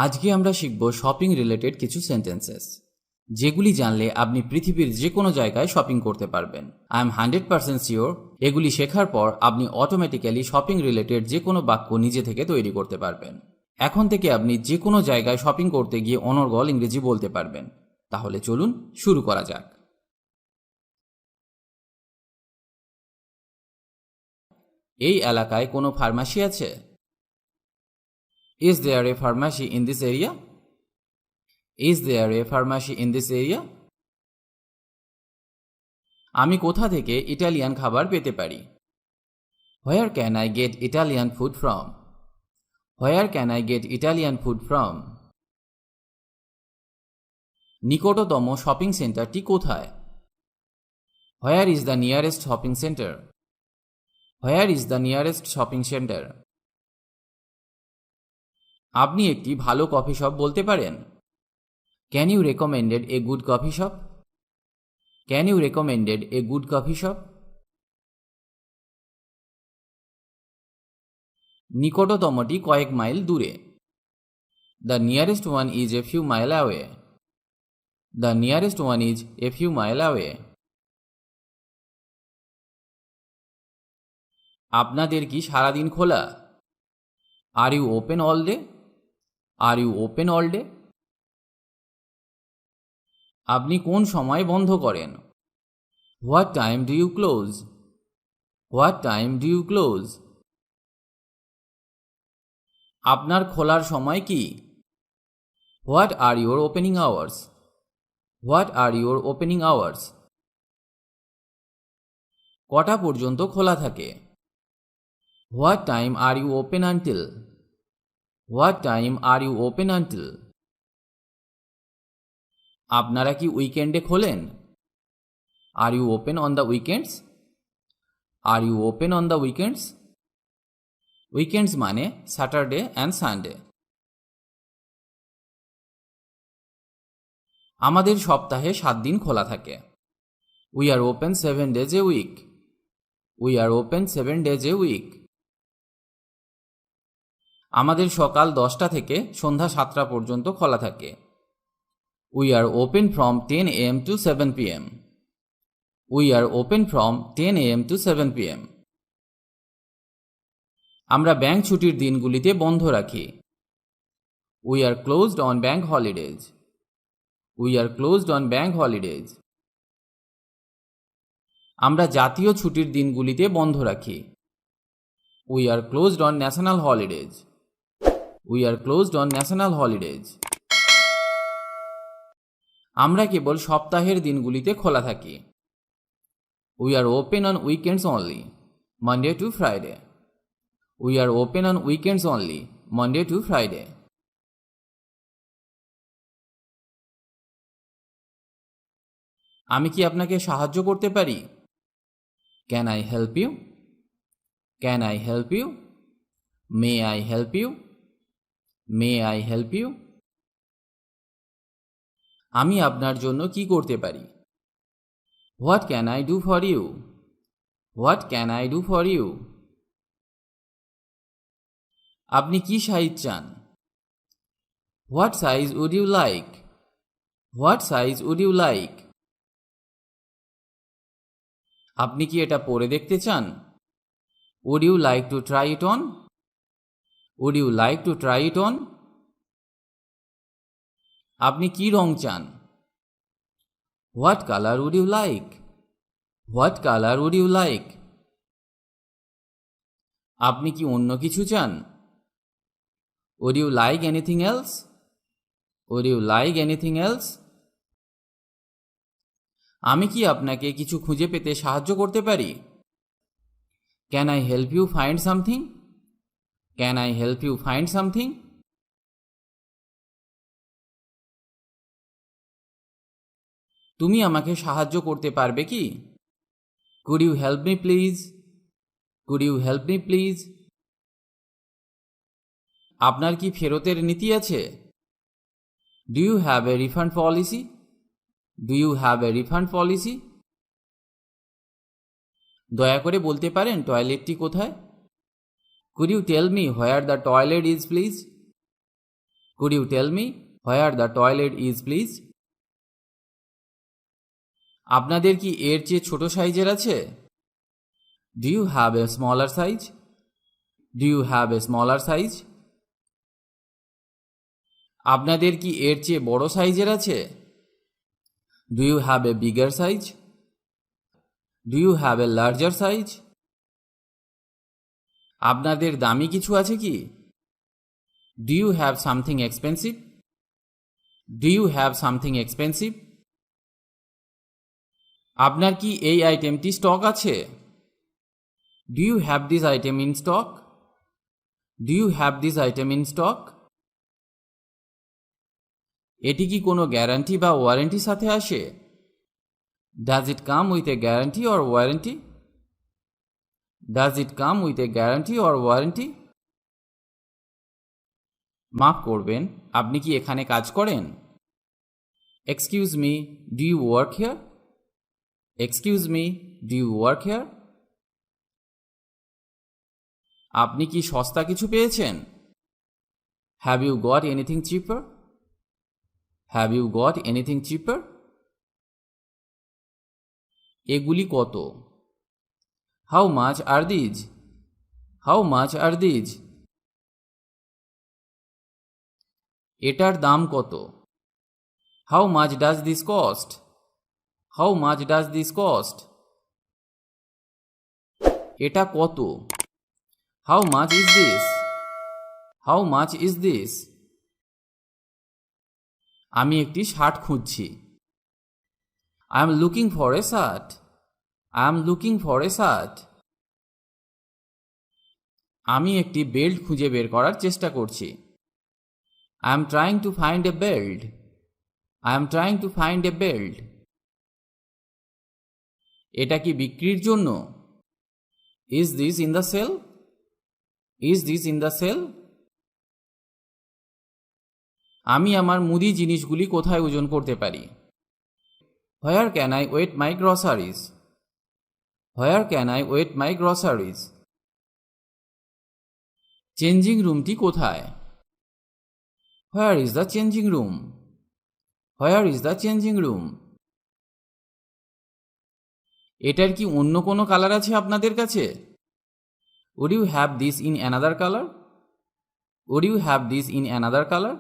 আজকে আমরা শিখব শপিং রিলেটেড কিছু সেন্টেন্সেস, যেগুলি জানলে আপনি পৃথিবীর যে কোনো জায়গায় শপিং করতে পারবেন। আই এম 100% শিওর এগুলি শেখার পর আপনি অটোমেটিক্যালি শপিং রিলেটেড যে কোনো বাক্য নিজে থেকে তৈরি করতে পারবেন। এখন থেকে আপনি যে কোনো জায়গায় শপিং করতে গিয়ে অনর্গল ইংরেজি বলতে পারবেন। তাহলে চলুন শুরু করা যাক। এই এলাকায় কোনো ফার্মাসি আছে? Is there a pharmacy in this area? Is there a pharmacy in this area? আমি কোথা থেকে ইটালিয়ান খাবার পেতে পারি? Where can I get Italian food from? Where can I get Italian food from? নিকটতম শপিং সেন্টারটি কোথায়? Where is the nearest shopping center? Where is the nearest shopping center? আপনি একটি ভালো কফি শপ বলতে পারেন? Can you recommend a good coffee shop? Can you recommend a good coffee shop? নিকটতমটি কয়েক mile দূরে। The nearest one is a few mile away. The nearest one is a few mile away. আপনাদের কি সারাদিন খোলা? Are you open all day? Are you open all day? আপনি কোন সময় বন্ধ করেন? What time do you close? What time do you close? আপনার খোলার সময় কি? What are your opening hours? What are your opening hours? কটা পর্যন্ত খোলা থাকে? What time are you open until? What time are you open until? আপনারা কি উইকেন্ডে খোলেন? Are you open on the weekends? Are you open on the weekends? Weekends মানে Saturday and Sunday. আমাদের সপ্তাহে 7 দিন খোলা থাকে। We are open 7 days a week. We are open 7 days a week. আমাদের সকাল 10টা থেকে সন্ধ্যা 7টা পর্যন্ত খোলা থাকে। We are open from 10 am to 7 pm. We are open from 10 am to 7 pm. আমরা ব্যাংক ছুটির দিনগুলিতে বন্ধ রাখি। We are closed on bank holidays. We are closed on bank holidays. আমরা জাতীয় ছুটির দিনগুলিতে বন্ধ রাখি। We are closed on national holidays. We are closed on national holidays. আমরা কেবল সপ্তাহের দিনগুলিতে খোলা থাকি। We are open on weekends only, Monday to Friday. We are open on weekends only, Monday to Friday. আমি কি আপনাকে সাহায্য করতে পারি? Can I help you? Can I help you? May I help you? May I help you? আমি আপনার জন্য কি করতে পারি? What can I do for you? What can I do for you? আপনি কি সাইজ চান? What size would you like? What size would you like? আপনি কি এটা পরে দেখতে চান? Would you like to try it on? Would you like to try it on? আপনি কি রং চান? What color would you like? What color would you like? আপনি কি অন্য কিছু চান? Would you like anything else? Would you like anything else? আমি কি আপনাকে কিছু খুঁজে পেতে সাহায্য করতে পারি? Can I help you find something? Can I help you find something? তুমি আমাকে সাহায্য করতে পারবে কি? Could you help me please? Could you help me please? আপনার কি ফেরতের নীতি আছে? Do you have a refund policy? Do you have a refund policy? দয়া করে বলতে পারেন টয়লেটটি কোথায়? Could you tell me where the toilet is please? Could you tell me where the toilet is, please? আপনাদের কি এর চেয়ে ছোট সাইজের আছে? Do you have a smaller size? Do you have a smaller size? আপনাদের কি এর চেয়ে বড় সাইজের আছে? Do you have a bigger size? Do you have a larger size? আপনাদের দামি কিছু আছে কি? Do you have something expensive? Do you have something expensive? আপনার কি এই আইটেমটি স্টক আছে? Do you have this item in stock? Do you have this item in stock? এটি কি কোনো গ্যারান্টি বা ওয়ারেন্টি সাথে আসে? Does it come with a guarantee or warranty? Does it come with a guarantee or warranty? মাফ করবেন, আপনি কি এখানে কাজ করেন? Excuse me, do you work here? Excuse me, do you work here? আপনি কি সস্তা কিছু পেয়েছেন? Have you got anything cheaper? Have you got anything cheaper? এগুলি কত? How much are these? How much are these? এটার দাম কত? How much does this cost? How much does this cost? এটা কত? How much is this? How much is this? আমি একটি shirt খুঁজছি। I am looking for a shirt. I am looking for a shirt. আমি একটি belt খুঁজে বের করার চেষ্টা করছি। I am trying to find a belt. I am trying to find a belt. এটা কি বিক্রির জন্য? Is this in the sale? Is this in the sale? আমি আমার মুদি জিনিসগুলি কোথায় ওজন করতে পারি? Where can I weight my groceries? Where can I weight my groceries? Changing রুমটি কোথায়? Where is the changing room? Where is the changing room? এটার কি অন্য কোনো কালার আছে আপনাদের কাছে? Would you have this in another color? Would you have this in another color?